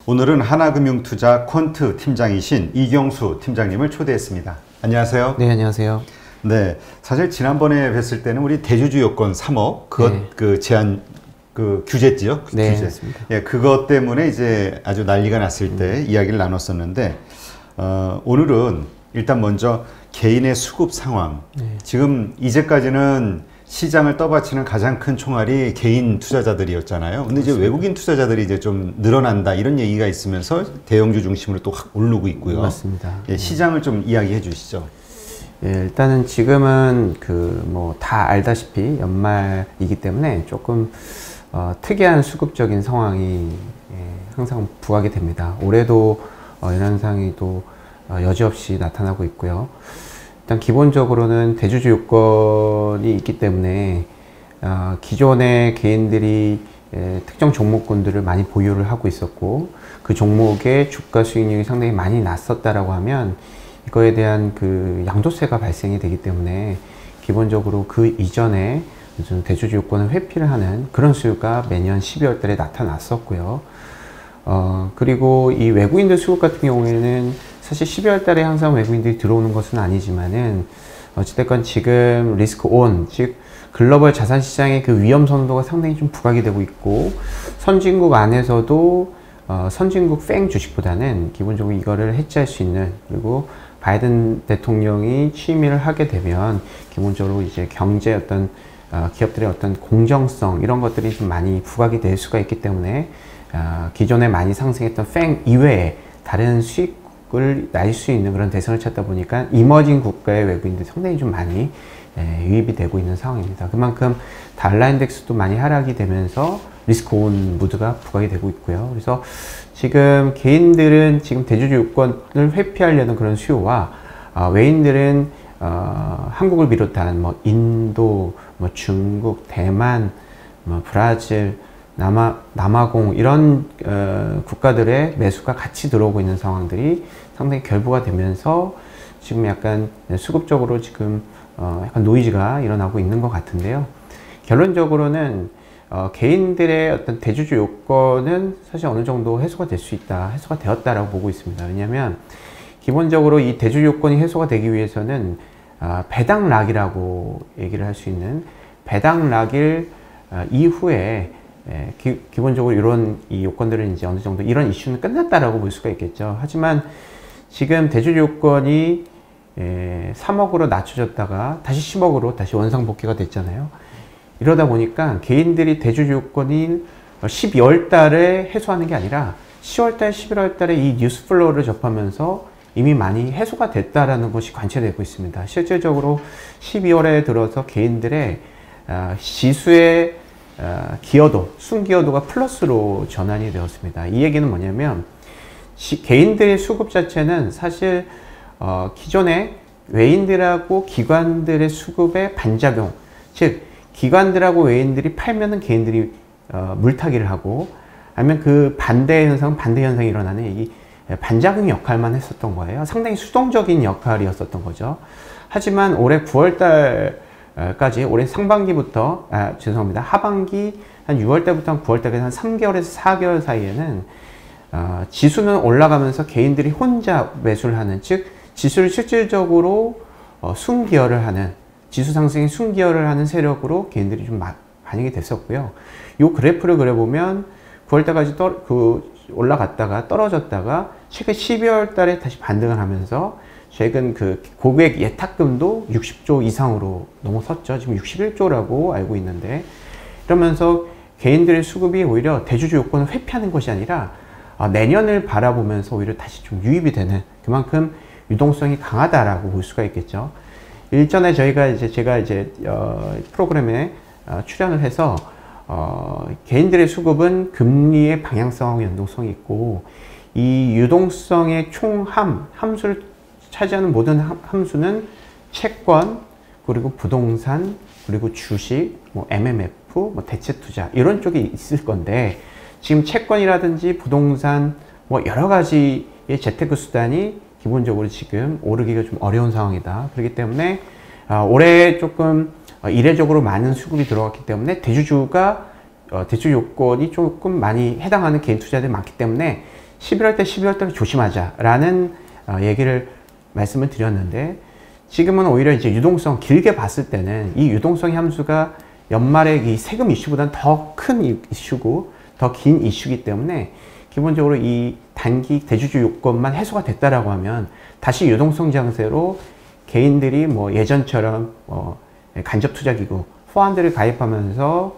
오늘은 하나금융투자 퀀트 팀장이신 이경수 팀장님을 초대했습니다. 안녕하세요. 네, 안녕하세요. 네, 사실 지난번에 뵀을 때는 우리 대주주 요건 3억 그 제한 규제지요. 네, 규제. 맞습니다. 예, 그것 때문에 이제 아주 난리가 났을 때 이야기를 나눴었는데 오늘은 일단 먼저 개인의 수급 상황. 지금 이제까지는 시장을 떠받치는 가장 큰 총알이 개인 투자자들이었잖아요. 근데 이제 외국인 투자자들이 이제 좀 늘어난다 이런 얘기가 있으면서 대형주 중심으로 또 확 오르고 있고요. 맞습니다. 예, 시장을 좀 이야기해 주시죠. 예, 일단은 지금은 다 알다시피 연말이기 때문에 조금 특이한 수급적인 상황이 항상 부각이 됩니다. 올해도 이런 현상이 또 여지없이 나타나고 있고요. 일단 기본적으로는 대주주 요건이 있기 때문에 기존의 개인들이 특정 종목군들을 많이 보유를 하고 있었고 그 종목의 주가 수익률이 상당히 많이 났었다라고 하면 이거에 대한 그 양도세가 발생이 되기 때문에 기본적으로 그 이전에 대주주 요건을 회피를 하는 그런 수요가 매년 12월 달에 나타났었고요. 그리고 이 외국인들 수급 같은 경우에는 사실 12월 달에 항상 외국인들이 들어오는 것은 아니지만은 어찌됐건 지금 리스크 온, 즉 글로벌 자산 시장의 그 위험 선도가 상당히 좀 부각이 되고 있고 선진국 안에서도 선진국 팽 주식보다는 기본적으로 이거를 해지할 수 있는, 그리고 바이든 대통령이 취임을 하게 되면 기본적으로 이제 경제 어떤 기업들의 어떤 공정성 이런 것들이 좀 많이 부각이 될 수가 있기 때문에 기존에 많이 상승했던 팽 이외에 다른 수익을 날 수 있는 그런 대상을 찾다 보니까 이머징 국가의 외국인들이 상당히 좀 많이 유입이 되고 있는 상황입니다. 그만큼 달러 인덱스도 많이 하락이 되면서 리스크 온 무드가 부각이 되고 있고요. 그래서 지금 개인들은 지금 대주주 요건을 회피하려는 그런 수요와 외인들은 한국을 비롯한 인도, 중국, 대만, 브라질, 남아공 이런 국가들의 매수가 같이 들어오고 있는 상황들이 상당히 결부가 되면서 지금 약간 수급적으로 지금 약간 노이즈가 일어나고 있는 것 같은데요. 결론적으로는 개인들의 어떤 대주주 요건은 사실 어느 정도 해소가 될 수 있다, 해소가 되었다라고 보고 있습니다. 왜냐하면 기본적으로 이 대주주 요건이 해소가 되기 위해서는 배당락이라고 얘기를 할 수 있는 배당락일 이후에 기본적으로 이런 이 요건들은 이제 어느 정도 이런 이슈는 끝났다라고 볼 수가 있겠죠. 하지만 지금 대주주 요건이 3억으로 낮춰졌다가 다시 10억으로 다시 원상복귀가 됐잖아요. 이러다 보니까 개인들이 대주주 요건이 12월 달에 해소하는 게 아니라 10월 달, 11월 달에 이 뉴스 플로우를 접하면서 이미 많이 해소가 됐다라는 것이 관찰되고 있습니다. 실질적으로 12월에 들어서 개인들의 지수의 기여도, 순기여도가 플러스로 전환이 되었습니다. 이 얘기는 뭐냐면 개인들의 수급 자체는 사실 기존에 외인들하고 기관들의 수급의 반작용, 즉 기관들하고 외인들이 팔면은 개인들이 물타기를 하고, 아니면 그 반대 현상이 일어나는 이 반작용 역할만 했었던 거예요. 상당히 수동적인 역할이었었던 거죠. 하지만 올해 9월달 올해 상반기부터, 죄송합니다. 하반기 한 6월달부터 한 9월달까지 한 3개월에서 4개월 사이에는 지수는 올라가면서 개인들이 혼자 매수를 하는, 즉 지수를 실질적으로 순기여를 하는, 지수 상승에 순기여를 하는 세력으로 개인들이 좀 반영이 됐었고요. 이 그래프를 그려보면 9월달까지 올라갔다가 떨어졌다가 최근 12월 달에 다시 반등을 하면서 최근 그 고객 예탁금도 60조 이상으로 넘어섰죠. 지금 61조라고 알고 있는데, 이러면서 개인들의 수급이 오히려 대주주 요건을 회피하는 것이 아니라 내년을 바라보면서 오히려 다시 좀 유입이 되는, 그만큼 유동성이 강하다라고 볼 수가 있겠죠. 일전에 제가 이제 프로그램에 출연을 해서 개인들의 수급은 금리의 방향성하고 연동성이 있고, 이 유동성의 총 함수를 차지하는 모든 함수는 채권, 그리고 부동산, 그리고 주식, MMF, 대체 투자 이런 쪽이 있을 건데, 지금 채권이라든지 부동산 여러 가지의 재테크 수단이 기본적으로 지금 오르기가 좀 어려운 상황이다. 그렇기 때문에 올해 조금 이례적으로 많은 수급이 들어갔기 때문에 대주주 요건이 조금 많이 해당하는 개인 투자들이 많기 때문에 11월 때 12월 달 조심하자라는 얘기를 말씀을 드렸는데, 지금은 오히려 이제 유동성 길게 봤을 때는 이 유동성 함수가 연말에 이 세금 이슈보다는 더 큰 이슈고 더 긴 이슈이기 때문에 기본적으로 이 단기 대주주 요건만 해소가 됐다라고 하면 다시 유동성 장세로 개인들이 뭐 예전처럼 간접 투자기구 포안들을 가입하면서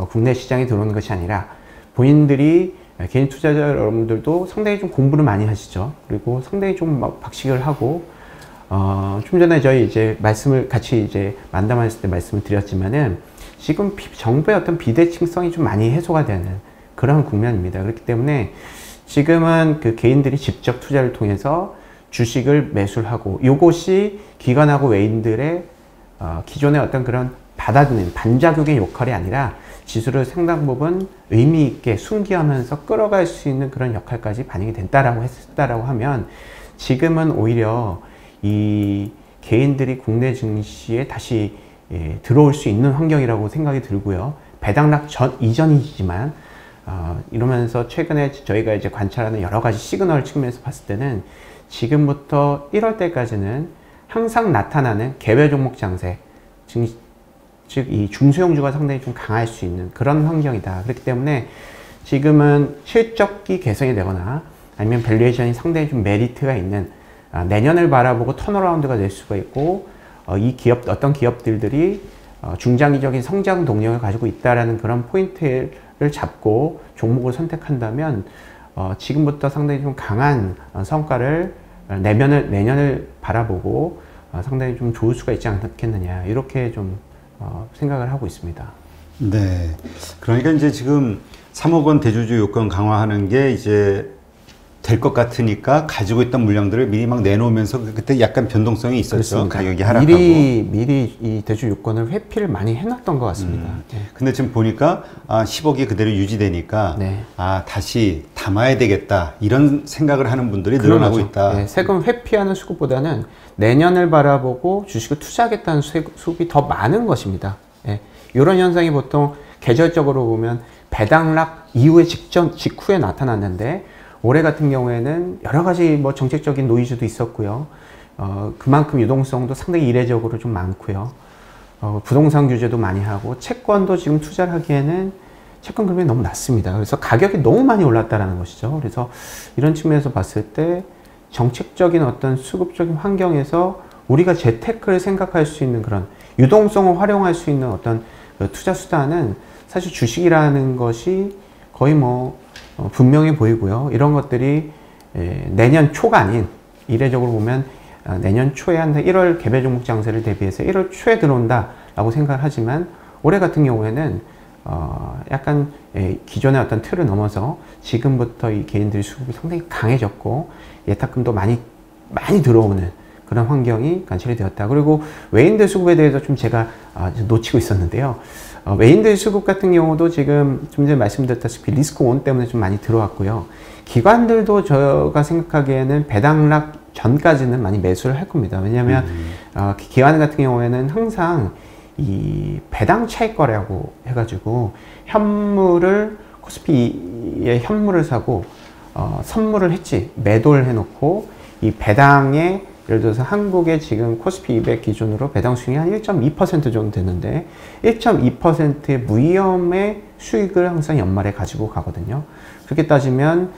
국내 시장에 들어오는 것이 아니라, 본인들이 개인 투자자 여러분들도 상당히 좀 공부를 많이 하시죠. 그리고 상당히 좀 막 박식을 하고, 좀 전에 저희 이제 말씀을 같이 이제 만담했을 때 말씀을 드렸지만은, 지금 정부의 어떤 비대칭성이 좀 많이 해소가 되는 그런 국면입니다. 그렇기 때문에 지금은 그 개인들이 직접 투자를 통해서 주식을 매수를 하고, 이것이 기관하고 외인들의 기존의 어떤 그런 받아들이는 반작용의 역할이 아니라 지수를 상당 부분 의미 있게 순기하면서 끌어갈 수 있는 그런 역할까지 반영이 됐다라고 하면, 지금은 오히려 이 개인들이 국내 증시에 다시 들어올 수 있는 환경이라고 생각이 들고요. 배당락 이전이지만 이러면서 최근에 저희가 이제 관찰하는 여러 가지 시그널 측면에서 봤을 때는 지금부터 1월 때까지는 항상 나타나는 개별 종목 장세, 즉 이 중소형주가 상당히 좀 강할 수 있는 그런 환경이다. 그렇기 때문에 지금은 실적이 개선이 되거나 아니면 밸류에이션이 상당히 좀 메리트가 있는, 내년을 바라보고 턴어라운드가 될 수가 있고, 이 기업, 어떤 기업들이 중장기적인 성장 동력을 가지고 있다라는 그런 포인트를 잡고 종목을 선택한다면, 지금부터 상당히 좀 강한 성과를 내년을 바라보고 상당히 좀 좋을 수가 있지 않겠느냐, 이렇게 좀 생각을 하고 있습니다. 네. 그러니까 이제 지금 3억 원 대주주 요건 강화하는 게 이제 될 것 같으니까 가지고 있던 물량들을 미리 막 내놓으면서 그때 약간 변동성이 있었죠. 그렇습니다. 가격이 하락하고. 미리 이 대주 요건을 회피를 많이 해놨던 것 같습니다. 네. 근데 지금 보니까 10억이 그대로 유지되니까 네. 다시 담아야 되겠다, 이런 생각을 하는 분들이 늘어나고 있다. 네, 세금 회피하는 수급보다는 내년을 바라보고 주식을 투자하겠다는 수급이 더 많은 것입니다. 네. 이런 현상이 보통 계절적으로 보면 배당락 이후에 직후에 나타났는데, 올해 같은 경우에는 여러 가지 뭐 정책적인 노이즈도 있었고요. 그만큼 유동성도 상당히 이례적으로 좀 많고요. 부동산 규제도 많이 하고, 채권도 지금 투자를 하기에는 채권 금액이 너무 낮습니다. 그래서 가격이 너무 많이 올랐다라는 것이죠. 그래서 이런 측면에서 봤을 때 정책적인 어떤 수급적인 환경에서 우리가 재테크를 생각할 수 있는 그런 유동성을 활용할 수 있는 어떤 투자 수단은 사실 주식이라는 것이 거의 뭐 분명해 보이고요. 이런 것들이 내년 초가 아닌, 이례적으로 보면 내년 초에 한 1월 개별 종목 장세를 대비해서 1월 초에 들어온다 라고 생각을 하지만, 올해 같은 경우에는 약간 기존의 어떤 틀을 넘어서 지금부터 이 개인들의 수급이 상당히 강해졌고, 예탁금도 많이 들어오는 그런 환경이 관찰이 되었다. 그리고 외인들 수급에 대해서 좀 제가 놓치고 있었는데요. 외인들 수급 같은 경우도 지금 좀 전에 말씀드렸다시피 리스크 온 때문에 좀 많이 들어왔고요. 기관들도 제가 생각하기에는 배당락 전까지는 많이 매수를 할 겁니다. 왜냐하면 기관 같은 경우에는 항상 이 배당 차익 거래라고 해가지고 현물을 코스피의 현물을 사고 선물을 했지, 매도를 해놓고 이 배당에, 예를 들어서 한국의 지금 코스피 200 기준으로 배당 수익이 한 1.2% 정도 되는데 1.2%의 무위험의 수익을 항상 연말에 가지고 가거든요. 그렇게 따지면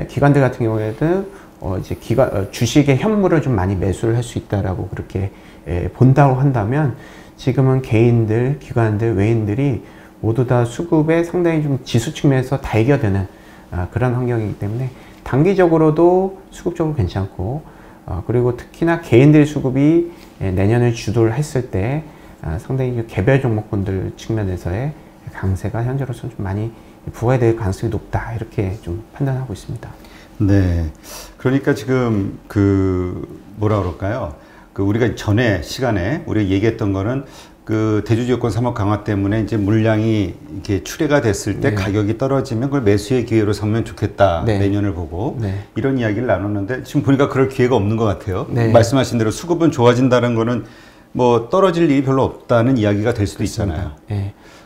기관들 같은 경우에도 이제 주식의 현물을 좀 많이 매수를 할 수 있다라고 그렇게 본다고 한다면, 지금은 개인들, 기관들, 외인들이 모두 다 수급에 상당히 좀 지수 측면에서 다 이겨되는 그런 환경이기 때문에 단기적으로도 수급적으로 괜찮고, 그리고 특히나 개인들의 수급이 내년을 주도를 했을 때 상당히 개별 종목군들 측면에서의 강세가 현재로서는 좀 많이 부과될 가능성이 높다, 이렇게 좀 판단하고 있습니다. 네. 그러니까 지금 뭐라 그럴까요? 우리가 전에 시간에 우리가 얘기했던 거는 대주주 요건 3억 강화 때문에 이제 물량이 이렇게 출회가 됐을 때 가격이 떨어지면 그걸 매수의 기회로 삼으면 좋겠다. 내년을 보고. 이런 이야기를 나눴는데 지금 보니까 그럴 기회가 없는 것 같아요. 말씀하신 대로 수급은 좋아진다는 거는 뭐 떨어질 일이 별로 없다는 이야기가 될 수도 있잖아요.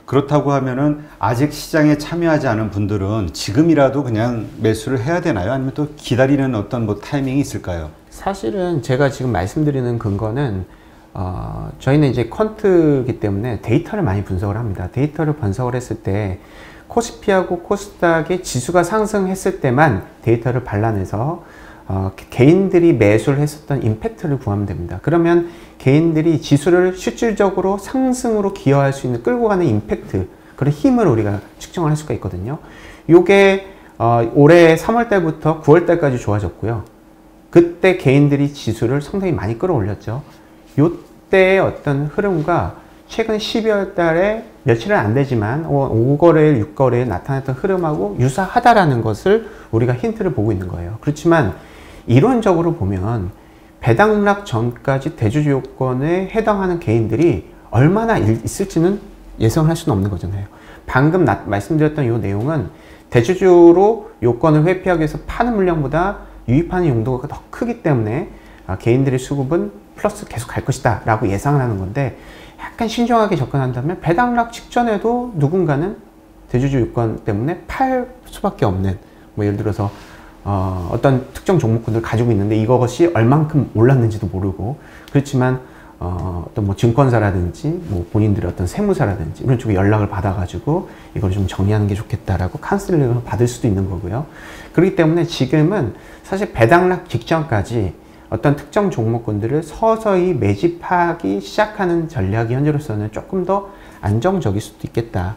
그렇다고 하면은 아직 시장에 참여하지 않은 분들은 지금이라도 그냥 매수를 해야 되나요? 아니면 또 기다리는 어떤 뭐 타이밍이 있을까요? 사실은 제가 지금 말씀드리는 근거는 저희는 이제 퀀트이기 때문에 데이터를 많이 분석을 합니다. 데이터를 분석을 했을 때 코스피하고 코스닥의 지수가 상승했을 때만 데이터를 발라내서 개인들이 매수를 했었던 임팩트를 구하면 됩니다. 그러면 개인들이 지수를 실질적으로 상승으로 기여할 수 있는 끌고 가는 임팩트, 그런 힘을 우리가 측정을 할 수가 있거든요. 요게 올해 3월 달부터 9월 달까지 좋아졌고요. 그때 개인들이 지수를 상당히 많이 끌어올렸죠. 요때의 어떤 흐름과 최근 12월 달에 며칠은 안 되지만 5거래일, 6거래일 나타났던 흐름하고 유사하다라는 것을 우리가 힌트를 보고 있는 거예요. 그렇지만 이론적으로 보면 배당락 전까지 대주주 요건에 해당하는 개인들이 얼마나 있을지는 예상을 할 수는 없는 거잖아요. 방금 말씀드렸던 이 내용은 대주주로 요건을 회피하기 위해서 파는 물량보다 유입하는 용도가 더 크기 때문에 개인들의 수급은 플러스 계속 갈 것이다 라고 예상을 하는 건데, 약간 신중하게 접근한다면 배당락 직전에도 누군가는 대주주 요건 때문에 팔 수밖에 없는, 뭐 예를 들어서 어떤 특정 종목군을 가지고 있는데 이것이 얼만큼 올랐는지도 모르고, 그렇지만 어떤 뭐 증권사라든지 뭐 본인들의 어떤 세무사라든지 이런 쪽에 연락을 받아가지고 이걸 좀 정리하는 게 좋겠다라고 카운슬링을 받을 수도 있는 거고요. 그렇기 때문에 지금은 사실 배당락 직전까지 어떤 특정 종목군들을 서서히 매집하기 시작하는 전략이 현재로서는 조금 더 안정적일 수도 있겠다,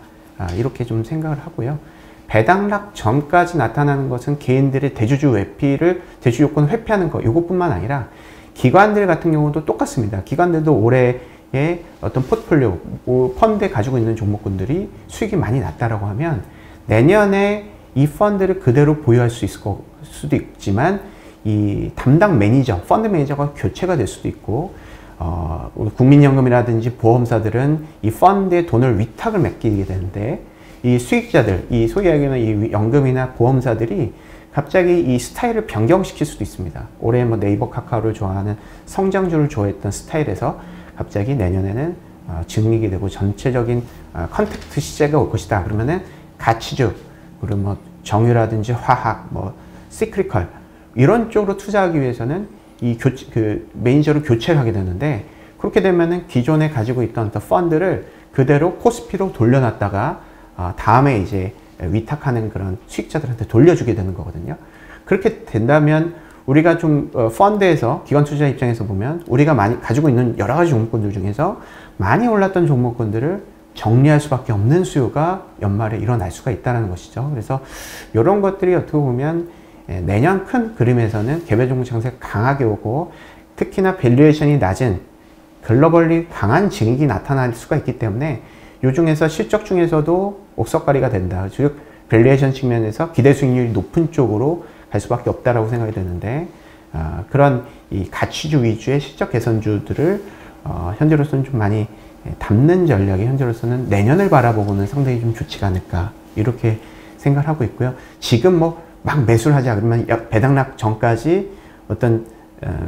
이렇게 좀 생각을 하고요. 배당락 전까지 나타나는 것은 개인들의 대주주 회피를, 대주주 요건을 회피하는 것, 이것뿐만 아니라 기관들 같은 경우도 똑같습니다. 기관들도 올해의 어떤 포트폴리오, 펀드에 가지고 있는 종목군들이 수익이 많이 났다라고 하면 내년에 이 펀드를 그대로 보유할 수 있을 수도 있지만 이 담당 매니저, 펀드 매니저가 교체가 될 수도 있고, 국민연금이라든지 보험사들은 이 펀드에 돈을 위탁을 맡기게 되는데, 이 수익자들, 이 소위 얘기하는 이 연금이나 보험사들이 갑자기 이 스타일을 변경시킬 수도 있습니다. 올해 뭐 네이버, 카카오를 좋아하는 성장주를 좋아했던 스타일에서 갑자기 내년에는 증리게 되고 전체적인 컨택트 시세가 올 것이다. 그러면은 가치주, 그리고 뭐 정유라든지 화학, 뭐 시크리컬 이런 쪽으로 투자하기 위해서는 이 매니저를 교체를 하게 되는데, 그렇게 되면은 기존에 가지고 있던 어떤 펀드를 그대로 코스피로 돌려놨다가 다음에 이제 위탁하는 그런 수익자들한테 돌려주게 되는 거거든요. 그렇게 된다면 우리가 좀 펀드에서 기관 투자 입장에서 보면 우리가 많이 가지고 있는 여러 가지 종목군들 중에서 많이 올랐던 종목군들을 정리할 수밖에 없는 수요가 연말에 일어날 수가 있다는 것이죠. 그래서 이런 것들이 어떻게 보면 내년 큰 그림에서는 개별 종목 장세가 강하게 오고, 특히나 밸류에이션이 낮은 글로벌리 강한 증익이 나타날 수가 있기 때문에 이 중에서 실적 중에서도 옥석가리가 된다. 즉 밸류에이션 측면에서 기대 수익률이 높은 쪽으로 갈 수밖에 없다라고 생각이 되는데, 그런 이 가치주 위주의 실적 개선주들을 현재로서는 좀 많이 담는 전략이 현재로서는 내년을 바라보고는 상당히 좀 좋지가 않을까, 이렇게 생각을 하고 있고요. 지금 뭐 막 매수를 하자 그러면 배당락 전까지 어떤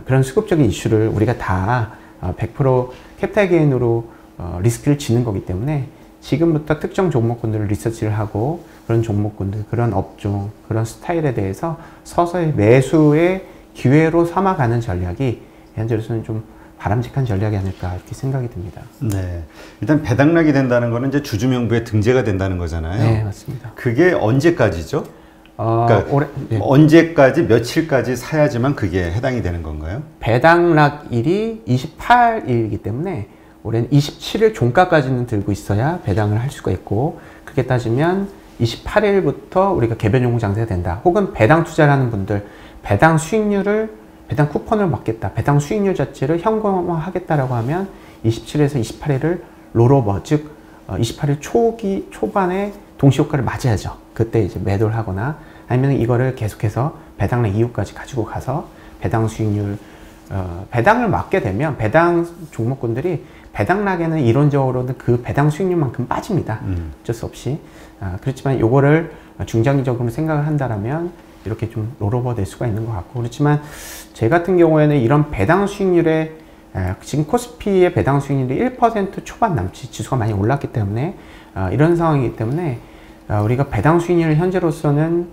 그런 수급적인 이슈를 우리가 다 100% 캐피탈 게인으로 리스크를 지는 거기 때문에 지금부터 특정 종목군들을 리서치를 하고 그런 종목군들, 그런 업종, 그런 스타일에 대해서 서서히 매수의 기회로 삼아가는 전략이 현재로서는 좀 바람직한 전략이 아닐까, 이렇게 생각이 듭니다. 네, 일단 배당락이 된다는 거는 이제 주주명부에 등재가 된다는 거잖아요. 네, 맞습니다. 그게 언제까지죠? 그러니까 네. 언제까지, 며칠까지 사야지만 그게 해당이 되는 건가요? 배당락일이 28일이기 때문에 올해는 27일 종가까지는 들고 있어야 배당을 할 수가 있고, 그렇게 따지면 28일부터 우리가 개별 종목 장세가 된다. 혹은 배당 투자를 하는 분들, 배당 쿠폰을 받겠다, 배당 수익률 자체를 현금화하겠다라고 하면 27일에서 28일을 롤오버, 즉 28일 초반에 동시효과를 맞아야죠. 그때 이제 매도를 하거나 아니면 이거를 계속해서 배당락 이후까지 가지고 가서 배당 수익률, 배당을 맞게 되면 배당 종목군들이 배당락에는 이론적으로는 그 배당 수익률만큼 빠집니다. 어쩔 수 없이. 그렇지만 요거를 중장기적으로 생각을 한다면 이렇게 좀 롤오버 될 수가 있는 것 같고, 그렇지만 제 같은 경우에는 이런 배당 수익률에 지금 코스피의 배당 수익률이 1% 초반 남짓, 지수가 많이 올랐기 때문에 이런 상황이기 때문에 우리가 배당 수익률을 현재로서는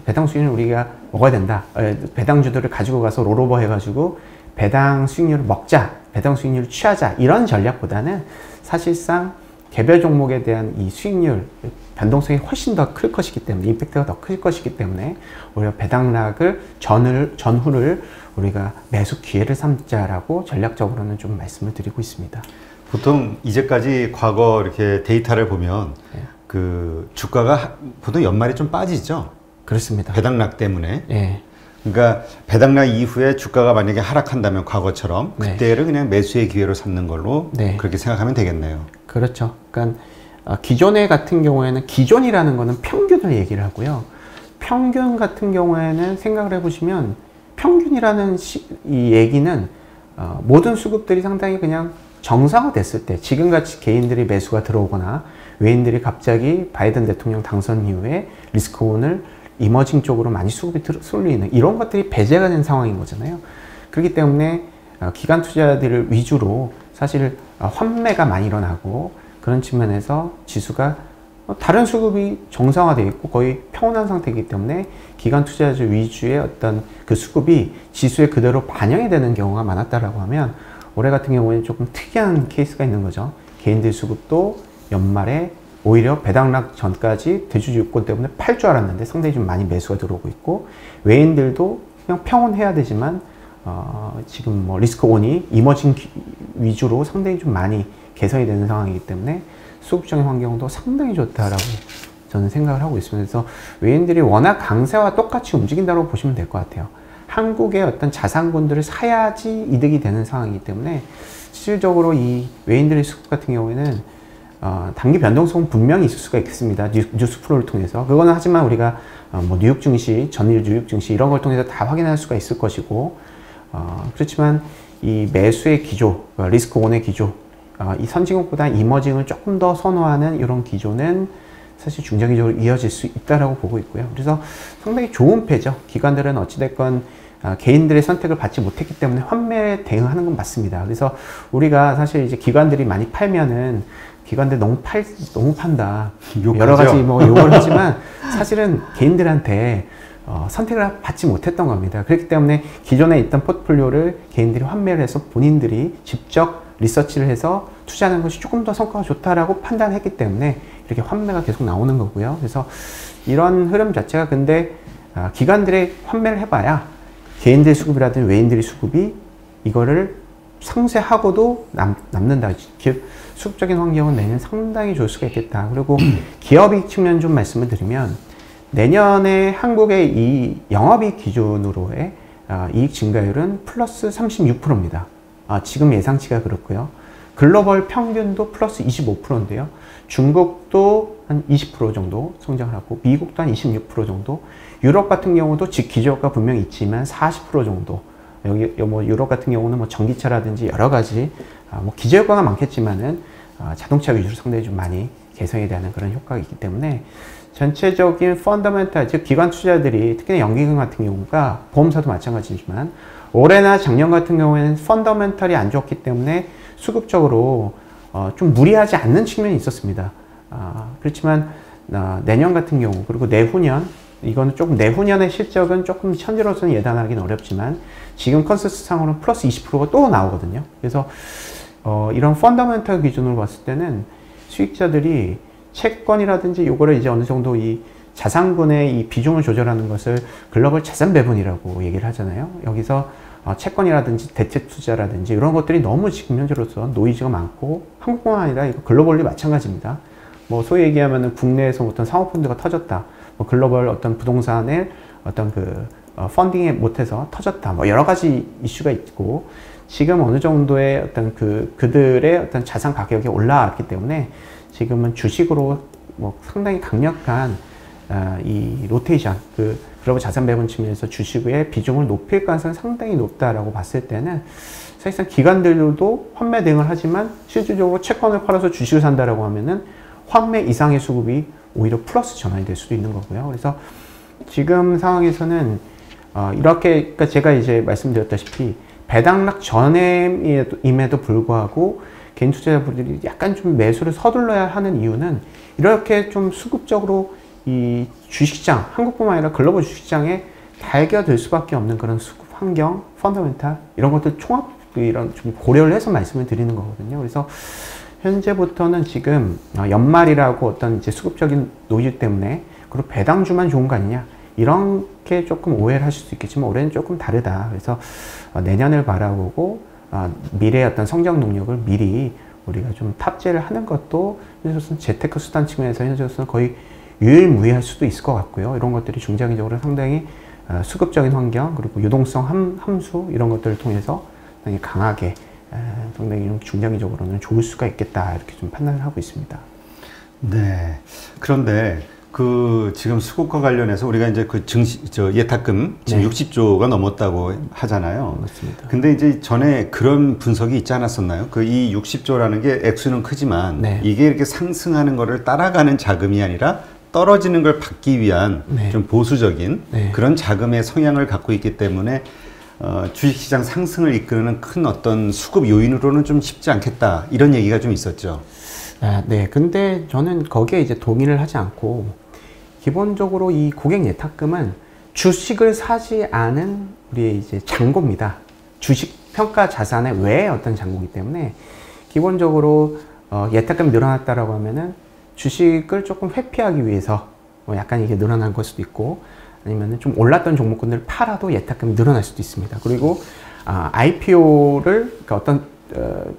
배당 수익률을 우리가 먹어야 된다. 배당주들을 가지고 가서 롤오버 해가지고 배당 수익률을 먹자, 배당 수익률을 취하자 이런 전략보다는 사실상 개별 종목에 대한 이 수익률 변동성이 훨씬 더 클 것이기 때문에 임팩트가 더 클 것이기 때문에 오히려 배당락을 전후를 우리가 매수 기회를 삼자라고 전략적으로는 좀 말씀을 드리고 있습니다. 보통 이제까지 과거 이렇게 데이터를 보면 네. 그 주가가 보통 연말에 좀 빠지죠. 그렇습니다. 배당락 때문에. 네. 그러니까 배당락 이후에 주가가 만약에 하락한다면 과거처럼 네. 그때를 그냥 매수의 기회로 삼는 걸로 네. 그렇게 생각하면 되겠네요. 그렇죠. 그러니까 기존의 같은 경우에는 기존이라는 거는 평균을 얘기를 하고요. 평균 같은 경우에는 생각을 해보시면 평균이라는 이 얘기는 모든 수급들이 상당히 그냥 정상화됐을 때 지금같이 개인들이 매수가 들어오거나 외인들이 갑자기 바이든 대통령 당선 이후에 리스크온을 이머징 쪽으로 많이 수급이 쏠리는 이런 것들이 배제가 된 상황인 거잖아요. 그렇기 때문에 기관 투자자들 위주로 사실 환매가 많이 일어나고 그런 측면에서 지수가 다른 수급이 정상화되어 있고 거의 평온한 상태이기 때문에 기관 투자자 위주의 어떤 그 수급이 지수에 그대로 반영이 되는 경우가 많았다라고 하면 올해 같은 경우에는 조금 특이한 케이스가 있는 거죠. 개인들 수급도 연말에 오히려 배당락 전까지 대주주 유권 때문에 팔 줄 알았는데 상당히 좀 많이 매수가 들어오고 있고 외인들도 그냥 평온해야 되지만 지금 뭐 리스크 온이 이머징 위주로 상당히 좀 많이 개선이 되는 상황이기 때문에 수급적인 환경도 상당히 좋다라고 저는 생각을 하고 있습니다. 그래서 외인들이 워낙 강세와 똑같이 움직인다고 보시면 될 것 같아요. 한국의 어떤 자산군들을 사야지 이득이 되는 상황이기 때문에 실질적으로 이 외인들의 수급 같은 경우에는 단기 변동성은 분명히 있을 수가 있겠습니다. 뉴스 프로를 통해서. 그거는 하지만 우리가 뭐 뉴욕 증시, 전일 뉴욕 증시 이런 걸 통해서 다 확인할 수가 있을 것이고 그렇지만 이 매수의 기조, 리스크 온의 기조, 이 선진국보다 이머징을 조금 더 선호하는 이런 기조는 사실 중장기적으로 이어질 수 있다라고 보고 있고요. 그래서 상당히 좋은 패죠. 기관들은 어찌됐건 개인들의 선택을 받지 못했기 때문에 환매에 대응하는 건 맞습니다. 그래서 우리가 사실 이제 기관들이 많이 팔면은 기관들 너무 판다. 욕하죠? 여러 가지 뭐 욕을 하지만 사실은 개인들한테 선택을 받지 못했던 겁니다. 그렇기 때문에 기존에 있던 포트폴리오를 개인들이 환매를 해서 본인들이 직접 리서치를 해서 투자하는 것이 조금 더 성과가 좋다라고 판단했기 때문에 이렇게 환매가 계속 나오는 거고요. 그래서 이런 흐름 자체가 근데 기관들의 환매를 해봐야 개인들 수급이라든지 외인들의 수급이 이거를 상쇄하고도 남는다. 수급적인 환경은 내년 상당히 좋을 수가 있겠다. 그리고 기업이익 측면 좀 말씀을 드리면 내년에 한국의 이 영업이익 기준으로의 이익 증가율은 플러스 36%입니다. 지금 예상치가 그렇고요. 글로벌 평균도 플러스 25%인데요. 중국도 한 20% 정도 성장을 하고 미국도 한 26% 정도, 유럽 같은 경우도 기저효과 분명히 있지만 40% 정도. 여기 뭐 유럽 같은 경우는 뭐 전기차라든지 여러 가지 뭐 기저효과가 많겠지만은 자동차 위주로 상당히 좀 많이 개선이 되는 그런 효과가 있기 때문에 전체적인 펀더멘탈, 즉 기관 투자들이 특히나 연기금 같은 경우가 보험사도 마찬가지지만 올해나 작년 같은 경우에는 펀더멘탈이 안 좋았기 때문에 수급적으로 좀 무리하지 않는 측면이 있었습니다. 그렇지만 내년 같은 경우 그리고 내후년 이거는 조금 내후년의 실적은 조금 현재로서는 예단하기는 어렵지만 지금 컨센서스 상으로는 플러스 20%가 또 나오거든요. 그래서 이런 펀더멘탈 기준으로 봤을 때는 수익자들이 채권이라든지 요거를 이제 어느 정도 이 자산군의 이 비중을 조절하는 것을 글로벌 자산 배분이라고 얘기를 하잖아요. 여기서 채권이라든지 대체 투자라든지 이런 것들이 너무 지금 현재로서 노이즈가 많고 한국뿐만 아니라 이거 글로벌리 마찬가지입니다. 뭐 소위 얘기하면은 국내에서 어떤 사모펀드가 터졌다. 뭐 글로벌 어떤 부동산의 어떤 그 펀딩에 못해서 터졌다. 뭐 여러 가지 이슈가 있고 지금 어느 정도의 어떤 그들의 어떤 자산 가격이 올라왔기 때문에 지금은 주식으로 뭐 상당히 강력한 이 로테이션, 글로벌 자산 배분 측면에서 주식의 비중을 높일 가능성이 상당히 높다라고 봤을 때는 사실상 기관들도 환매 대응을 하지만 실질적으로 채권을 팔아서 주식을 산다라고 하면은 환매 이상의 수급이 오히려 플러스 전환이 될 수도 있는 거고요. 그래서 지금 상황에서는 이렇게 그러니까 제가 이제 말씀드렸다시피 배당락 전임에도 불구하고 개인 투자자분들이 약간 좀 매수를 서둘러야 하는 이유는 이렇게 좀 수급적으로 이 주식시장, 한국뿐만 아니라 글로벌 주식시장에 달겨들 수밖에 없는 그런 수급 환경, 펀더멘탈 이런 것들 총합 이런 좀 고려를 해서 말씀을 드리는 거거든요. 그래서 현재부터는 지금 연말이라고 어떤 이제 수급적인 노이즈 때문에 그리고 배당주만 좋은 거 아니냐 이렇게 조금 오해를 하실 수 있겠지만 올해는 조금 다르다. 그래서 내년을 바라보고 미래의 어떤 성장 동력을 미리 우리가 좀 탑재를 하는 것도 현재로서는 재테크 수단 측면에서 현재로서는 거의 유일무이할 수도 있을 것 같고요. 이런 것들이 중장기적으로 상당히 수급적인 환경 그리고 유동성 함수 이런 것들을 통해서 상당히 강하게 상당히 중장기적으로는 좋을 수가 있겠다 이렇게 좀 판단을 하고 있습니다. 네. 그런데 그 지금 수급과 관련해서 우리가 이제 그 예탁금 지금 네. 60조가 넘었다고 하잖아요. 맞습니다. 근데 이제 전에 그런 분석이 있지 않았었나요? 그 이 60조라는 게 액수는 크지만 네. 이게 이렇게 상승하는 거를 따라가는 자금이 아니라 떨어지는 걸 받기 위한 네. 좀 보수적인 네. 그런 자금의 성향을 갖고 있기 때문에 주식시장 상승을 이끄는 큰 어떤 수급 요인으로는 좀 쉽지 않겠다 이런 얘기가 좀 있었죠. 네. 근데 저는 거기에 이제 동의를 하지 않고 기본적으로 이 고객 예탁금은 주식을 사지 않은 우리의 이제 잔고입니다. 주식 평가 자산의 외의 어떤 잔고이기 때문에 기본적으로 예탁금이 늘어났다라고 하면은 주식을 조금 회피하기 위해서 약간 이게 늘어난 걸 수도 있고 아니면은 좀 올랐던 종목군들을 팔아도 예탁금이 늘어날 수도 있습니다. 그리고 IPO를 그러니까 어떤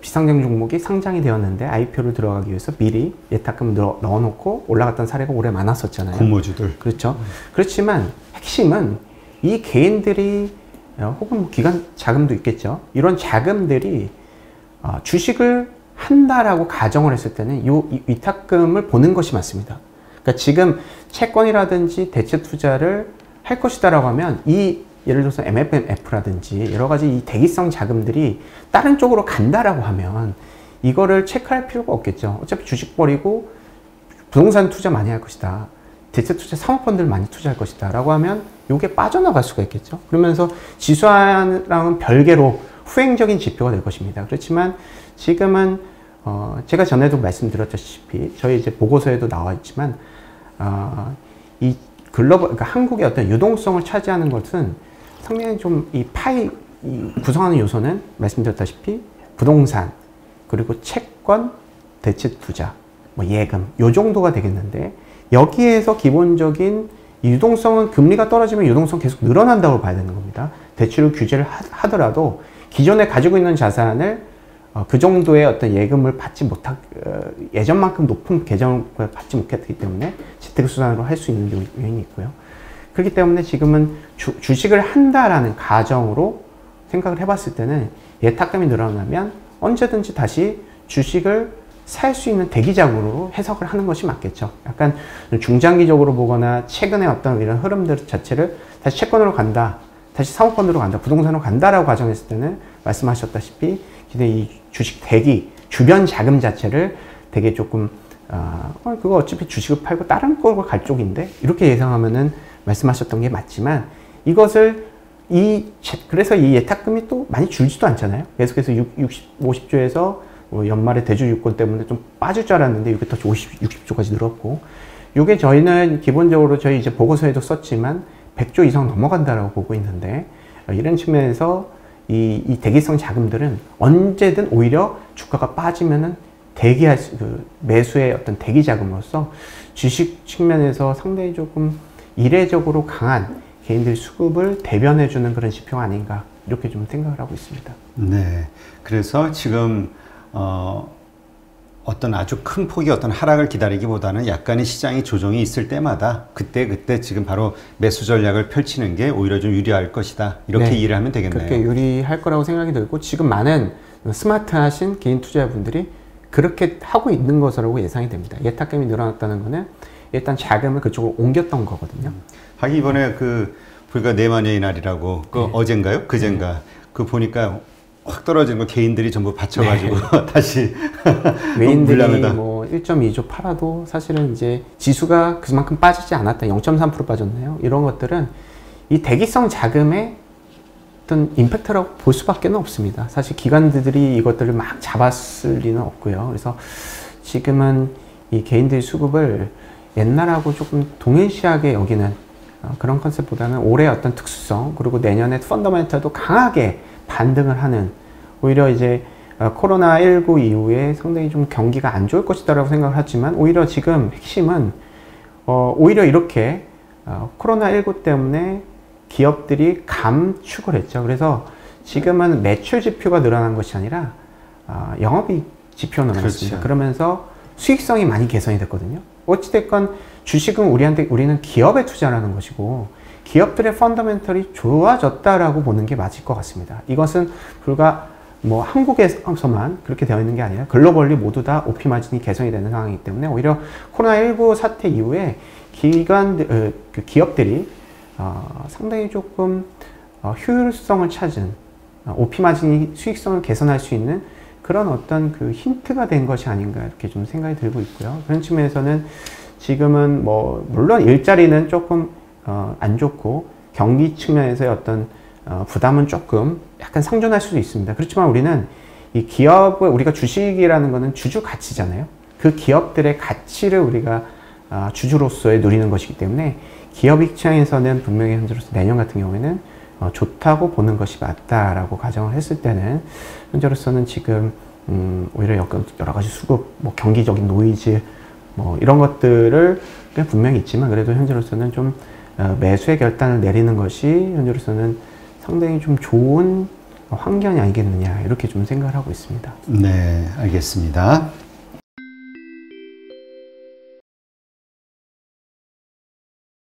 비상장 종목이 상장이 되었는데 IPO를 들어가기 위해서 미리 예탁금을 넣어놓고 올라갔던 사례가 올해 많았었잖아요. 공모주들. 그렇죠. 그렇지만 핵심은 이 개인들이 혹은 뭐 기관 자금도 있겠죠. 이런 자금들이 주식을 한다라고 가정을 했을 때는 이 위탁금을 보는 것이 맞습니다. 그러니까 지금 채권이라든지 대체 투자를 할 것이다라고 하면 이 예를 들어서 MFMF라든지 여러 가지 이 대기성 자금들이 다른 쪽으로 간다라고 하면 이거를 체크할 필요가 없겠죠. 어차피 주식 버리고 부동산 투자 많이 할 것이다. 대체 투자 사모펀드를 많이 투자할 것이다. 라고 하면 이게 빠져나갈 수가 있겠죠. 그러면서 지수와는 별개로 후행적인 지표가 될 것입니다. 그렇지만 지금은 제가 전에도 말씀드렸다시피 저희 이제 보고서에도 나와 있지만 이 글로벌 그러니까 한국의 어떤 유동성을 차지하는 것은 상당히 좀 이 구성하는 요소는 말씀드렸다시피 부동산 그리고 채권 대체 투자 뭐 예금 요 정도가 되겠는데 여기에서 기본적인 유동성은 금리가 떨어지면 유동성 계속 늘어난다고 봐야 되는 겁니다. 대출을 규제를 하더라도 기존에 가지고 있는 자산을 그 정도의 어떤 예금을 받지 예전만큼 높은 계정을 받지 못했기 때문에 재테크수단으로 할 수 있는 요인이 있고요. 그렇기 때문에 지금은 주식을 한다라는 가정으로 생각을 해봤을 때는 예탁금이 늘어나면 언제든지 다시 주식을 살 수 있는 대기자금으로 해석을 하는 것이 맞겠죠. 약간 중장기적으로 보거나 최근에 어떤 이런 흐름들 자체를 다시 채권으로 간다, 다시 사모펀드로 간다, 부동산으로 간다라고 가정했을 때는 말씀하셨다시피 이 주식 대기, 주변 자금 자체를 되게 조금 그거 어차피 주식을 팔고 다른 걸로 갈 쪽인데 이렇게 예상하면은 말씀하셨던 게 맞지만 이것을 그래서 이 예탁금이 또 많이 줄지도 않잖아요. 계속해서 50조에서 연말에 대주 유권 때문에 좀 빠질 줄 알았는데 이게 또 60조까지 늘었고 이게 저희는 기본적으로 저희 이제 보고서에도 썼지만 100조 이상 넘어간다라고 보고 있는데 이런 측면에서 이 대기성 자금들은 언제든 오히려 주가가 빠지면은 매수의 어떤 대기 자금으로서 주식 측면에서 상당히 조금 이례적으로 강한 개인들 수급을 대변해주는 그런 지표가 아닌가 이렇게 좀 생각을 하고 있습니다. 네, 그래서 지금 어떤 아주 큰 폭의 어떤 하락을 기다리기보다는 약간의 시장이 조정이 있을 때마다 그때 지금 바로 매수 전략을 펼치는 게 오히려 좀 유리할 것이다. 이렇게 이해를 하면 되겠네요. 그렇게 유리할 거라고 생각이 들고 지금 많은 스마트하신 개인 투자자분들이 그렇게 하고 있는 것으로 예상이 됩니다. 예탁금이 늘어났다는 거는 일단 자금을 그쪽으로 옮겼던 거거든요. 하긴 이번에 불과 네마니의 날이라고 어젠가요? 그젠가 그 보니까 확 떨어지는 거 개인들이 전부 받쳐가지고 다시 외인들이 뭐 1.2조 팔아도 사실은 이제 지수가 그만큼 빠지지 않았다. 0.3% 빠졌네요. 이런 것들은 이 대기성 자금의 어떤 임팩트라고 볼 수밖에 없습니다. 사실 기관들이 이것들을 막 잡았을 리는 없고요. 그래서 지금은 이 개인들의 수급을 옛날하고 조금 동일시하게 여기는 그런 컨셉보다는 올해 어떤 특수성, 그리고 내년에 펀더멘털도 강하게 반등을 하는, 오히려 이제 코로나19 이후에 상당히 좀 경기가 안 좋을 것이다라고 생각을 하지만, 오히려 지금 핵심은 오히려 이렇게 코로나19 때문에 기업들이 감축을 했죠. 그래서 지금은 매출 지표가 늘어난 것이 아니라 영업이익 지표가 늘어났습니다. 그렇죠. 그러면서 수익성이 많이 개선이 됐거든요. 어찌됐건 주식은 우리는 기업에 투자하는 것이고, 기업들의 펀더멘털이 좋아졌다라고 보는 게 맞을 것 같습니다. 이것은 불과 뭐 한국에서만 그렇게 되어 있는 게 아니라 글로벌리 모두 다 OP 마진이 개선이 되는 상황이기 때문에, 오히려 코로나19 사태 이후에 기업들이 상당히 조금 효율성을 찾은, OP 마진이 수익성을 개선할 수 있는 그런 어떤 그 힌트가 된 것이 아닌가, 이렇게 좀 생각이 들고 있고요. 그런 측면에서는 지금은 뭐 물론 일자리는 조금 안 좋고 경기 측면에서의 어떤 부담은 조금 약간 상존할 수도 있습니다. 그렇지만 우리는 이 기업을, 우리가 주식이라는 거는 주주 가치잖아요. 그 기업들의 가치를 우리가 주주로서의 누리는 것이기 때문에, 기업 입장에서는 분명히 현재로서 내년 같은 경우에는 좋다고 보는 것이 맞다라고 가정을 했을 때는, 현재로서는 지금 오히려 여러 가지 수급, 뭐 경기적인 노이즈, 뭐 이런 것들을 분명히 있지만, 그래도 현재로서는 좀 매수의 결단을 내리는 것이 현재로서는 상당히 좀 좋은 환경이 아니겠느냐, 이렇게 좀 생각을 하고 있습니다. 네, 알겠습니다.